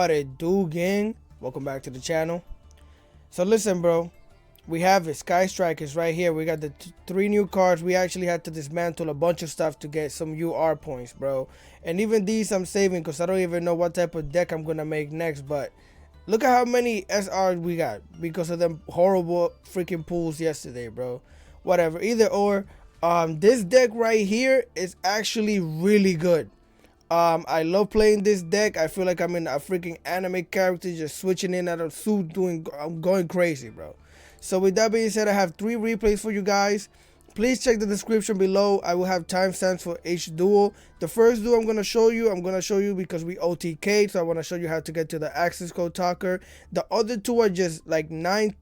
What it do, gang? Welcome back to the channel. So listen, bro, we have it, Sky Strikers right here. We got the three new cards. We actually had to dismantle a bunch of stuff to get some UR points, bro. And even these I'm saving because I don't even know what type of deck I'm gonna make next. But look at how many SRs we got because of them horrible freaking pulls yesterday, bro. Whatever, either or. This deck right here is actually really good. I love playing this deck. I feel like I'm in a freaking anime character, just switching in out of suit, I'm going crazy, bro. So with that being said, I have 3 replays for you guys. Please check the description below. I will have timestamps for each duel. The first duel I'm going to show you because we OTK'd, so I want to show you how to get to the access code talker. The other 2 are just like 9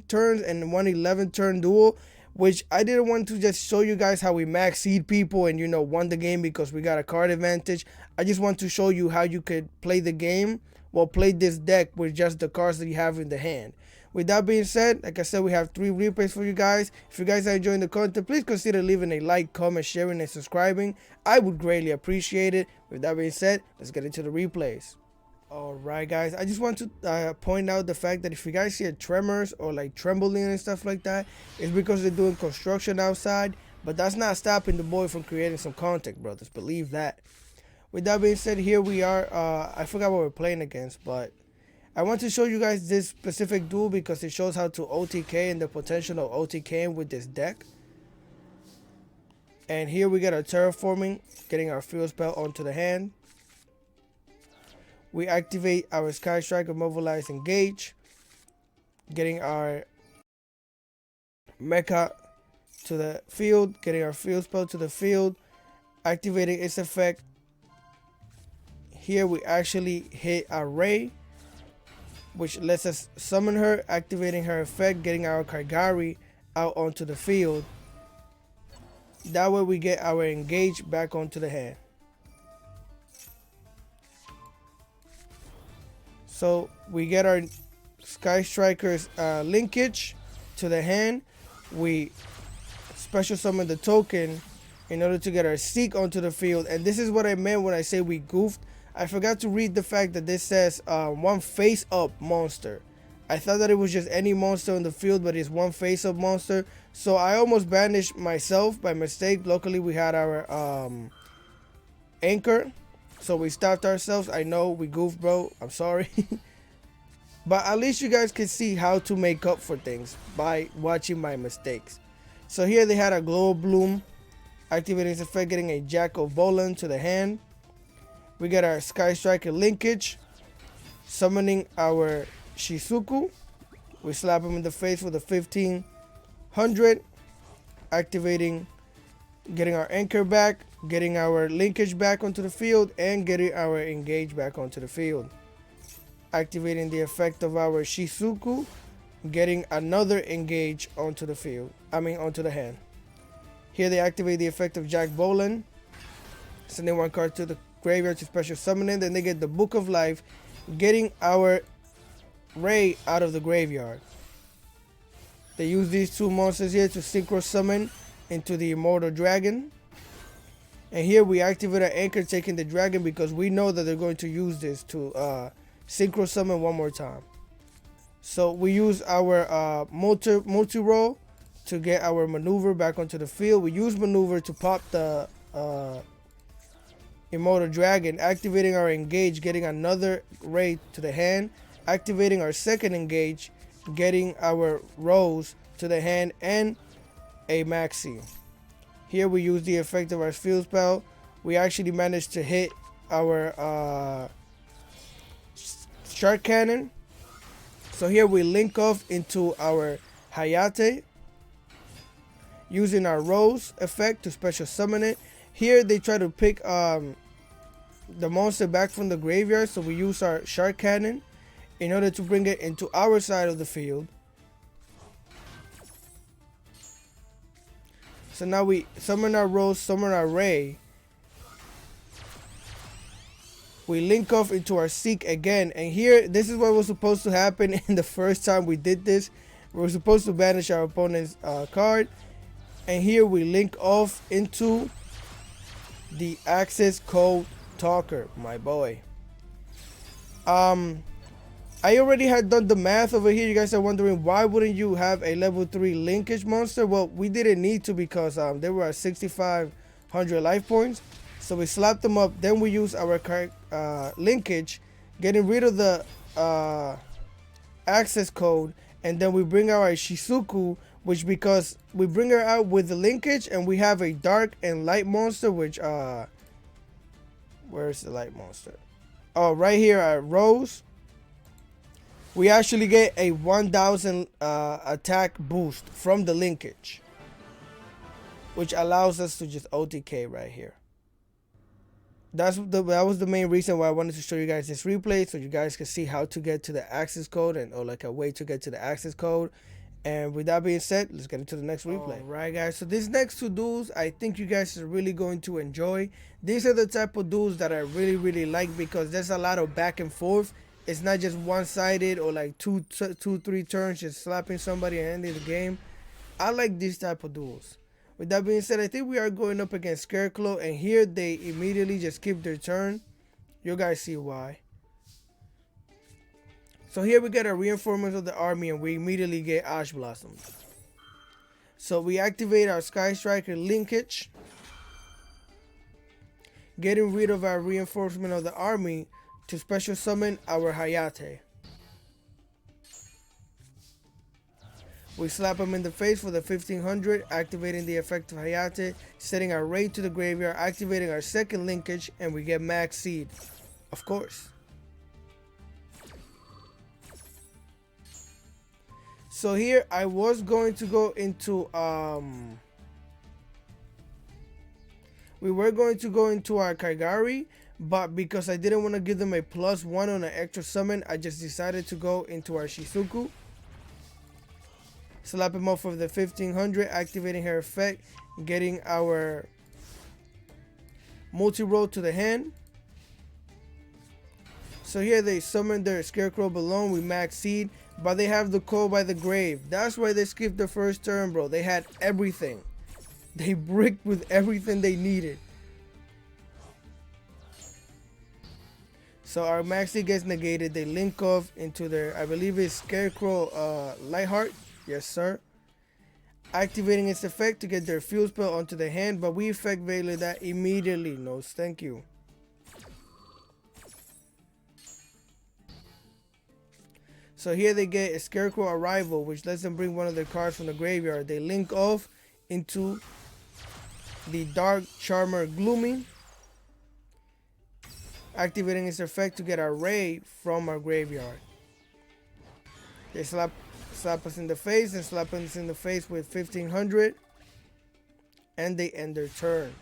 turns and 1 11 turn duel, which I didn't want to just show you guys how we max seed people and, you know, won the game because we got a card advantage. I just want to show you how you could play the game, well, play this deck with just the cards that you have in the hand. With that being said, like I said, we have 3 replays for you guys. If you guys are enjoying the content, please consider leaving a like, comment, sharing, and subscribing. I would greatly appreciate it. With that being said, let's get into the replays. Alright guys, I just want to point out the fact that if you guys hear tremors or like trembling and stuff like that, it's because they're doing construction outside, but that's not stopping the boy from creating some content, brothers. Believe that. With that being said, here we are. I forgot what we're playing against, but I want to show you guys this specific duel because it shows how to OTK and the potential of OTKing with this deck. And here we get our terraforming, getting our field spell onto the hand. We activate our Sky Striker, Mobilize, Engage, getting our Mecha to the field, getting our field spell to the field, activating its effect. Here we actually hit our Ray, which lets us summon her, activating her effect, getting our Kaigari out onto the field. That way we get our Engage back onto the hand. So we get our Sky Strikers linkage to the hand. We special summon the token in order to get our Seek onto the field. And this is what I meant when I say we goofed. I forgot to read the fact that this says one face up monster. I thought that it was just any monster on the field, but it's one face up monster. So I almost banished myself by mistake. Luckily we had our anchor. So we stopped ourselves. I know we goofed, bro. I'm sorry. But at least you guys can see how to make up for things by watching my mistakes. So here they had a Glow Bloom, activating its effect, getting a Jack of Bolan to the hand. We got our Sky Striker linkage, summoning our Shizuku. We slap him in the face with a 1500, activating, getting our anchor back, getting our linkage back onto the field, and getting our engage back onto the field. Activating the effect of our Shizuku, getting another engage onto the field. Onto the hand. Here they activate the effect of Jack Bolan, sending 1 card to the graveyard to special summon it. Then they get the Book of Life, getting our Ray out of the graveyard. They use these 2 monsters here to synchro summon into the Immortal Dragon. And here we activate our anchor, taking the dragon because we know that they're going to use this to synchro summon 1 more time. So we use our multi-roll to get our maneuver back onto the field. We use maneuver to pop the Immortal Dragon, activating our engage, getting another Ray to the hand, activating our second engage, getting our Rose to the hand, and a Maxi. Here we use the effect of our field spell. We actually managed to hit our Shark Cannon. So here we link off into our Hayate, using our Rose effect to special summon it. Here they try to pick the monster back from the graveyard, so we use our Shark Cannon in order to bring it into our side of the field. So now we summon our Rose, summon our Ray. We link off into our Seek again. And here, this is what was supposed to happen in the first time we did this. We were supposed to banish our opponent's card. And here we link off into the access code talker, my boy. I already had done the math over here. You guys are wondering why wouldn't you have a level 3 linkage monster? Well, we didn't need to because they were at 6,500 life points. So we slapped them up. Then we use our linkage, getting rid of the access code. And then we bring out our Shizuku, which because we bring her out with the linkage and we have a dark and light monster, which where's the light monster? Oh, right here at Rose. We actually get a 1,000 attack boost from the linkage, which allows us to just OTK right here. That was the main reason why I wanted to show you guys this replay, so you guys can see how to get to the access code or like a way to get to the access code. And with that being said, let's get into the next replay. Alright guys, so these next two duels, I think you guys are really going to enjoy. These are the type of duels that I really like because there's a lot of back and forth. It's not just one-sided or like two, 3 turns just slapping somebody and ending the game. I like these type of duels. With that being said, I think we are going up against Sacareclaw, and here they immediately just skip their turn. You guys see why. So here we get our reinforcements of the army, and we immediately get Ash Blossoms. So we activate our Sky Striker linkage, getting rid of our reinforcement of the army to special summon our Hayate. We slap him in the face for the 1500, activating the effect of Hayate, setting our raid to the graveyard, activating our second linkage, and we get Max Seed, of course. So here I was going to go into we were going to go into our Kaigari, but because I didn't want to give them a +1 on an extra summon, I just decided to go into our Shizuku. Slap him off of the 1500, activating her effect, getting our multi-roll to the hand. So here they summon their Scarecrow Balloon, we max seed, but they have the Call by the Grave. That's why they skipped the first turn, bro. They had everything. They bricked with everything they needed. So our maxi gets negated. They link off into their, I believe it's Scarecrow Lightheart. Yes, sir. Activating its effect to get their Fuel Spell onto the hand, but we effect Veiler that immediately. No, thank you. So here they get a Scarecrow Arrival, which lets them bring one of their cards from the graveyard. They link off into the Dark Charmer Gloomy, activating its effect to get our Ray from our graveyard. They slap us in the face and slap us in the face with 1500, and they end their turn.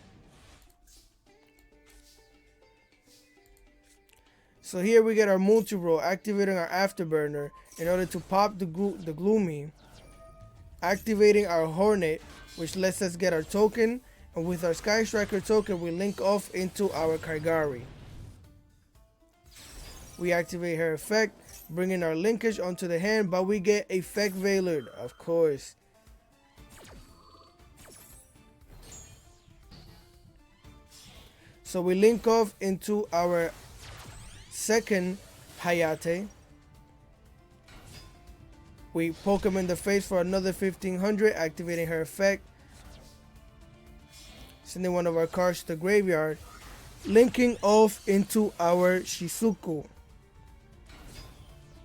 So here we get our multi-roll, activating our Afterburner in order to pop the Gloomy, activating our Hornet, which lets us get our token, and with our Sky Striker token we link off into our Kaigari. We activate her effect, bringing our linkage onto the hand, but we get effect Veiler, of course. So we link off into our second Hayate. We poke him in the face for another 1500, activating her effect, sending one of our cards to the graveyard, linking off into our Shizuku.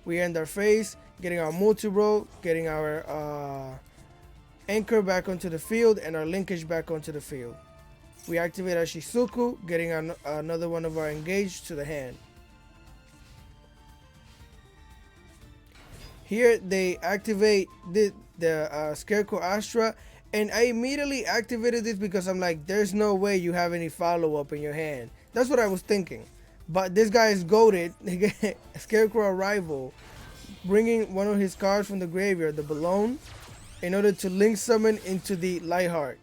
We end our phase, getting our multi-roll, getting our anchor back onto the field, and our linkage back onto the field. We activate our Shizuku, getting another one of our engaged to the hand. Here they activate the Scarecrow Astra, and I immediately activated this because I'm like, there's no way you have any follow-up in your hand. That's what I was thinking. But this guy is goated. They get Scarecrow Arrival, bringing one of his cards from the graveyard, the Balloon, in order to link summon into the Lightheart.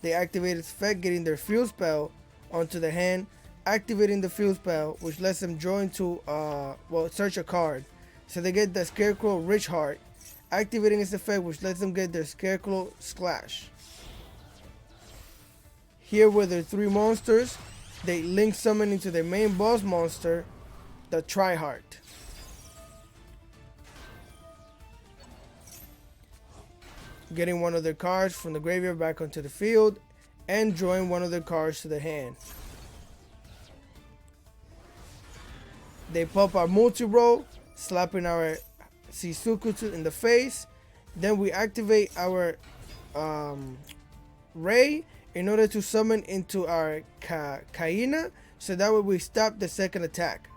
They activate its effect, getting their Fuel Spell onto the hand, activating the Fuel Spell, which lets them draw into, search a card. So they get the Scarecrow Rich Heart, activating its effect, which lets them get their Scarecrow Splash. Here were their 3 monsters, they link summon into their main boss monster, the Tryhard. Getting one of their cards from the graveyard back onto the field and drawing one of their cards to the hand. They pop our multi-roll, slapping our Shizuku in the face. Then we activate our Ray in order to summon into our Kaina, so that way we stop the second attack.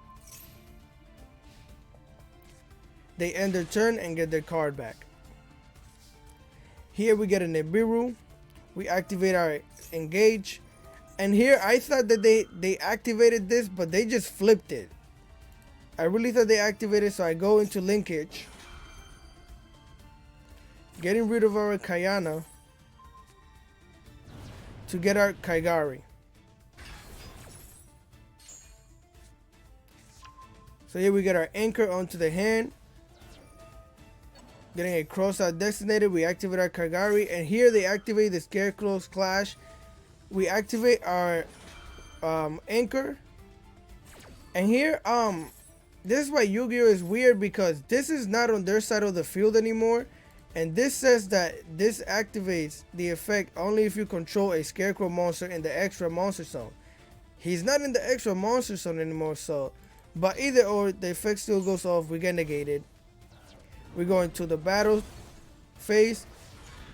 They end their turn and get their card back. Here we get a Nibiru. We activate our Engage. And here I thought that they activated this, but they just flipped it. I really thought they activated, so I go into linkage. Getting rid of our Kayana to get our Kaigari. So here we get our anchor onto the hand. Getting a cross-out designated, we activate our Kaigari, and here they activate the Sacareclaw's Clash. We activate our anchor, and here this is why Yu-Gi-Oh is weird, because this is not on their side of the field anymore, and this says that this activates the effect only if you control a Scarecrow monster in the extra monster zone. He's not in the extra monster zone anymore, so but either or, the effect still goes off. We get negated. We go into the battle phase.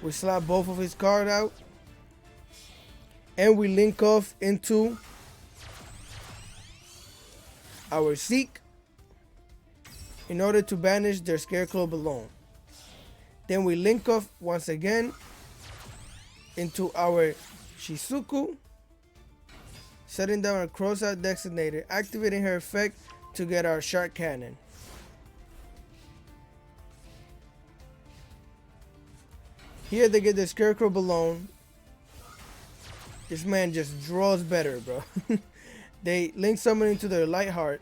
We slap both of his cards out. And we link off into our Zeke in order to banish their Scarecrow Balloon. Then we link off once again into our Shizuku, setting down our cross-out designator, activating her effect to get our Shark Cannon. Here they get the Scarecrow Balloon. This man just draws better, bro. They link summon into their Lightheart,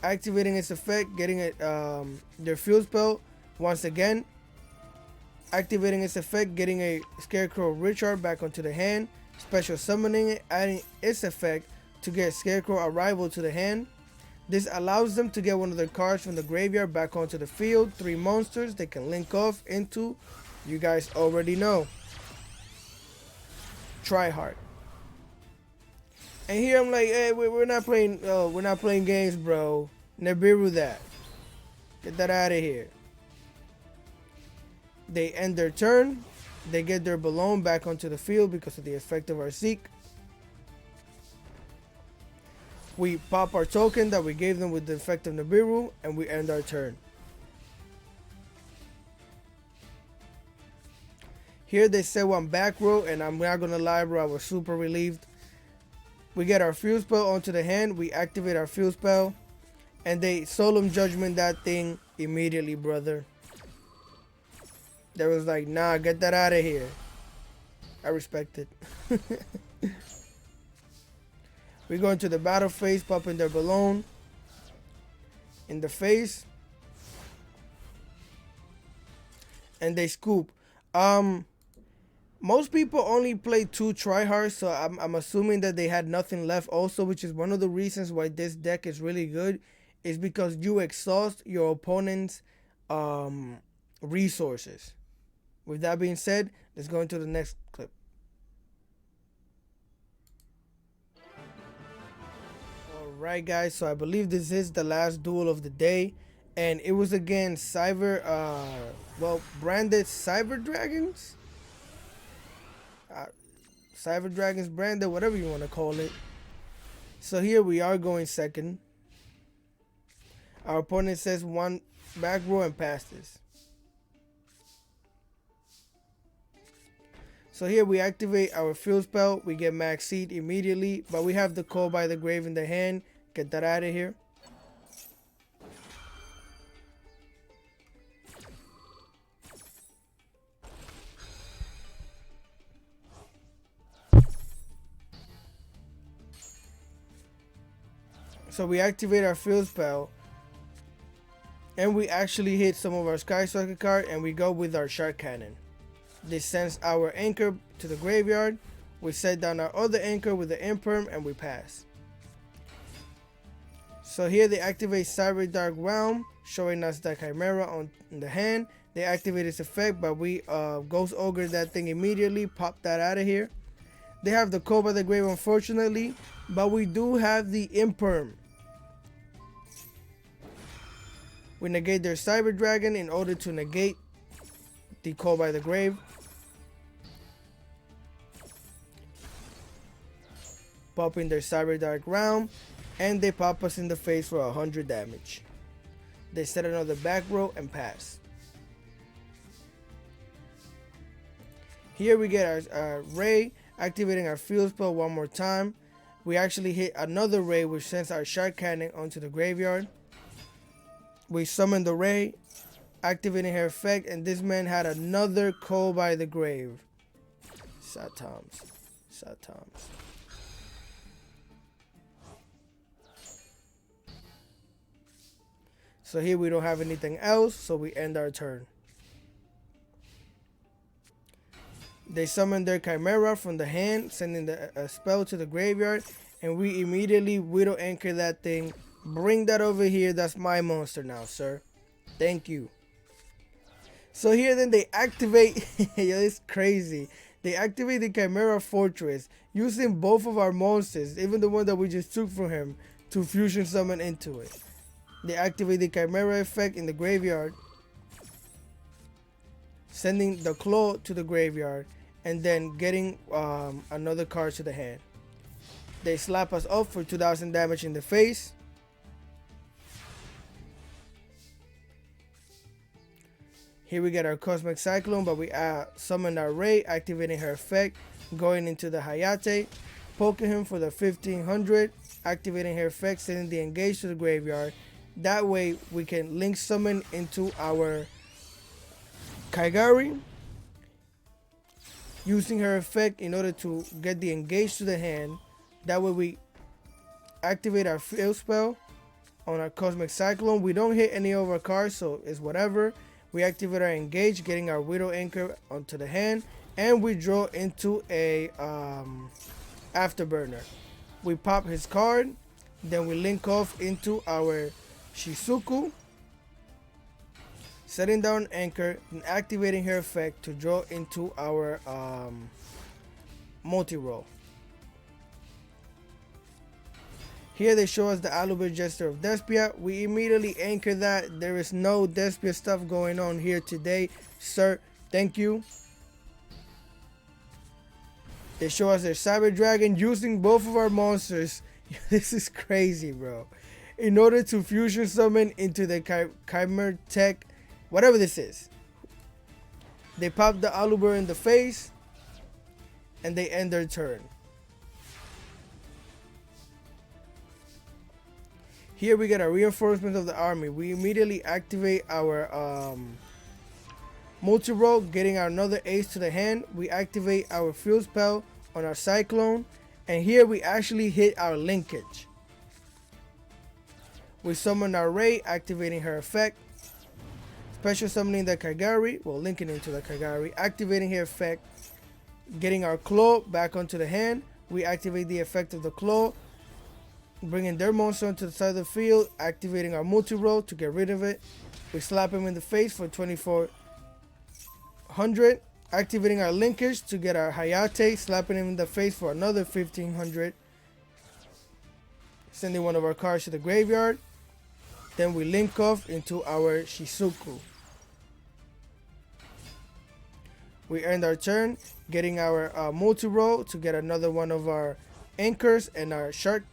activating its effect, getting it their field spell once again, activating its effect, getting a Scarecrow Richard back onto the hand, special summoning it, adding its effect to get Scarecrow Arrival to the hand. This allows them to get one of their cards from the graveyard back onto the field. 3 monsters they can link off into, you guys already know, Tryhard. And here I'm like, hey, we're not playing games, bro. Nibiru that. Get that out of here. They end their turn. They get their balloon back onto the field because of the effect of our Zeke. We pop our token that we gave them with the effect of Nibiru, and we end our turn. Here they set one back row, and I'm not gonna lie, bro, I was super relieved. We get our field spell onto the hand, we activate our field spell, and they solemn judgment that thing immediately, brother. They was like, nah, get that out of here. I respect it. We go into the battle phase, popping their balloon in the face, and they scoop. Most people only play 2 Tryhards, so I'm assuming that they had nothing left also, which is one of the reasons why this deck is really good, is because you exhaust your opponent's resources. With that being said, let's go into the next clip. Alright guys, so I believe this is the last duel of the day, and it was against branded Cyber Dragons? Cyber Dragons branded, whatever you want to call it. So here we are going second. Our opponent says 1 back row and passes. So here we activate our field spell. We get max seed immediately, but we have the Call by the Grave in the hand. Get that out of here. So we activate our field spell, and we actually hit some of our Sky Striker card, and we go with our Shark Cannon. This sends our anchor to the graveyard. We set down our other anchor with the Imperm, and we pass. So here they activate Cyber Dark Realm, showing us the Chimera on the hand. They activate its effect, but we Ghost Ogre that thing immediately, pop that out of here. They have the Code by the Grave, unfortunately, but we do have the Imperm. We negate their Cyber Dragon in order to negate the Code by the Grave. Popping their Cyber Dark Realm, and they pop us in the face for 100 damage. They set another back row and pass. Here we get our Ray, activating our field spell one more time. We actually hit another Ray, which sends our Shark Cannon onto the graveyard. We summon the Ray, activating her effect, and this man had another Call by the Grave. Satams. So here we don't have anything else, so we end our turn. They summon their Chimera from the hand, sending a spell to the graveyard, and we immediately Widow Anchor that thing. Bring that over here. That's my monster now, sir. Thank you. So here then they activate, yo, it's crazy. They activate the Chimera Fortress using both of our monsters, even the one that we just took from him, to fusion summon into it. They activate the Chimera effect in the graveyard, sending the Claw to the graveyard, and then getting another card to the hand. They slap us up for 2000 damage in the face. Here we get our Cosmic Cyclone, but we summon our Ray, activating her effect, going into the Hayate, poking him for the 1500, activating her effect, sending the Engage to the graveyard. That way we can link summon into our Kaigari, using her effect in order to get the Engage to the hand. That way we activate our field spell on our Cosmic Cyclone. We don't hit any of our cards, so it's whatever. We activate our Engage, getting our Widow Anchor onto the hand, and we draw into a Afterburner. We pop his card, then we link off into our Shizuku, setting down Anchor and activating her effect to draw into our multi-roll. Here they show us the Aluber Jester of Despia. We immediately anchor that. There is no Despia stuff going on here today, sir. Thank you. They show us their Cyber Dragon using both of our monsters. This is crazy, bro. In order to fusion summon into the Chimera Tech, whatever this is. They pop the Aluber in the face, and they end their turn. Here we get our reinforcements of the army. We immediately activate our multi-roll, getting our another ace to the hand. We activate our field spell on our Cyclone, and here we actually hit our linkage. We summon our Ray, activating her effect. Special summoning the Kaigari, well, linking into the Kaigari, activating her effect, getting our Claw back onto the hand. We activate the effect of the Claw, bringing their monster onto the side of the field, activating our multi-roll to get rid of it. We slap him in the face for 2400, activating our linkage to get our Hayate, slapping him in the face for another 1500, sending one of our cards to the graveyard. Then we link off into our Shizuku. We end our turn, getting our multi-roll to get another one of our anchors and our Shark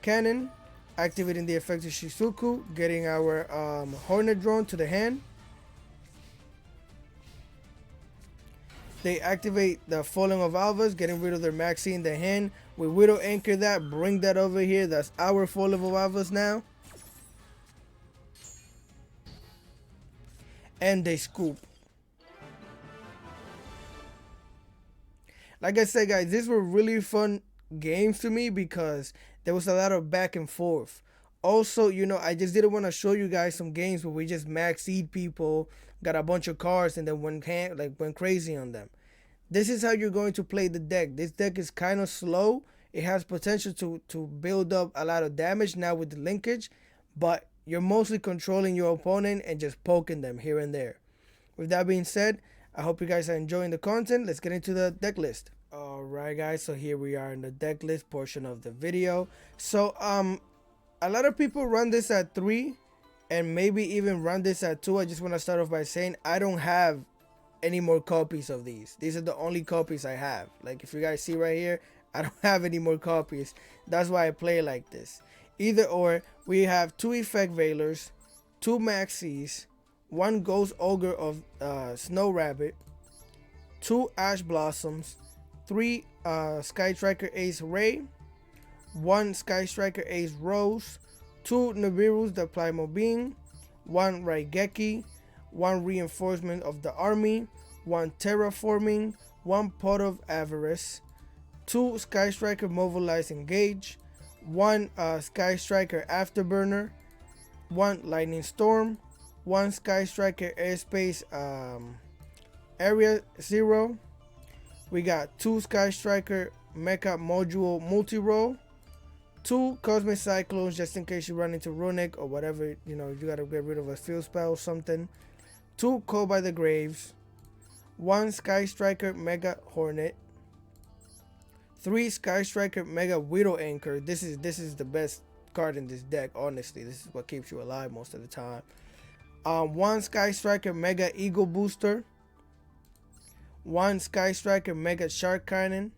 Cannon, activating the effect of Shizuku, getting our Hornet Drone to the hand. They activate the Falling of Alvas, getting rid of their Maxi in the hand. We Widow Anchor that, bring that over here. That's our Falling of Alvas now. And they scoop. Like I said, guys, these were really fun games to me because there was a lot of back and forth. Also, you know, I just didn't want to show you guys some games where we just max-seed people, got a bunch of cards, and then went crazy on them. This is how you're going to play the deck. This deck is kind of slow. It has potential to build up a lot of damage now with the linkage, but you're mostly controlling your opponent and just poking them here and there. With that being said, I hope you guys are enjoying the content. Let's get into the deck list. Alright guys, so here we are in the deck list portion of the video. So a lot of people run this at 3 and maybe even run this at 2. I just want to start off by saying I don't have any more copies of these. These are the only copies I have. Like if you guys see right here, I don't have any more copies. That's why I play like this. Either or, we have 2 Effect Veilers, 2 Maxis, 1 Ghost Ogre of Snow Rabbit, 2 Ash Blossoms, 3 Sky Striker Ace Ray, 1 Sky Striker Ace Rose, 2 Nibiru's the Primal Being, 1 Raigeki, 1 Reinforcement of the Army, 1 Terraforming, 1 Pot of Avarice, 2 Sky Striker Mobilize Engage, 1 Sky Striker Afterburner, 1 Lightning Storm, 1 Sky Striker Airspace Area 0. We got 2 Sky Striker Mecha Module Multi-Roll, 2 Cosmic Cyclones just in case you run into Runic or whatever, you know, you gotta get rid of a field spell or something, 2 Call by the Graves, 1 Sky Striker Mega Hornet, 3 Sky Striker Mega Widow Anchor. This is the best card in this deck, honestly. This is what keeps you alive most of the time. 1 Sky Striker Mega Eagle Booster, 1 Sky Striker Mega Shark Cannon.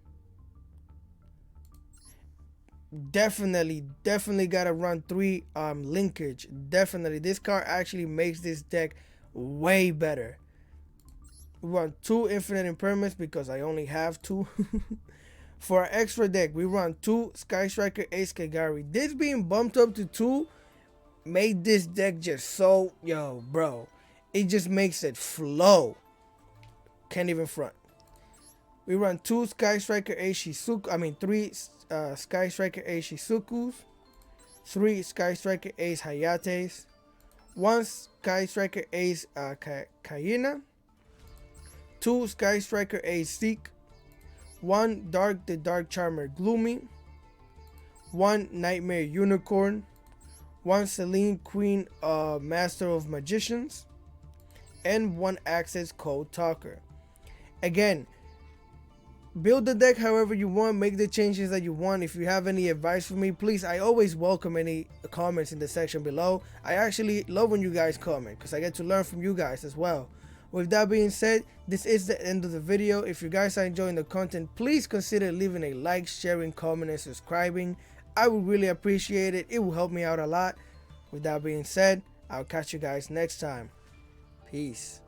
Definitely gotta run 3 linkage. Definitely, this card actually makes this deck way better. We run 2 Infinite Impermanence because I only have 2. For our extra deck, we run 2 Sky Striker Ace Kagari. This being bumped up to 2 made this deck just so, yo, bro. It just makes it flow. Can't even front. We run 2 Sky Striker Ace Shizuku. 3 Sky Striker Ace Shizukus. 3 Sky Striker Ace Hayates. 1 Sky Striker Ace Kayina. 2 Sky Striker Ace Seek. 1 Dark the Dark Charmer Gloomy, 1 Nightmare Unicorn, 1 Celine Queen Master of Magicians, and 1 Access Code Talker. Again, build the deck however you want, make the changes that you want. If you have any advice for me, please, I always welcome any comments in the section below. I actually love when you guys comment because I get to learn from you guys as well. With that being said, this is the end of the video. If you guys are enjoying the content, please consider leaving a like, sharing, comment, and subscribing. I would really appreciate it. It will help me out a lot. With that being said, I'll catch you guys next time. Peace.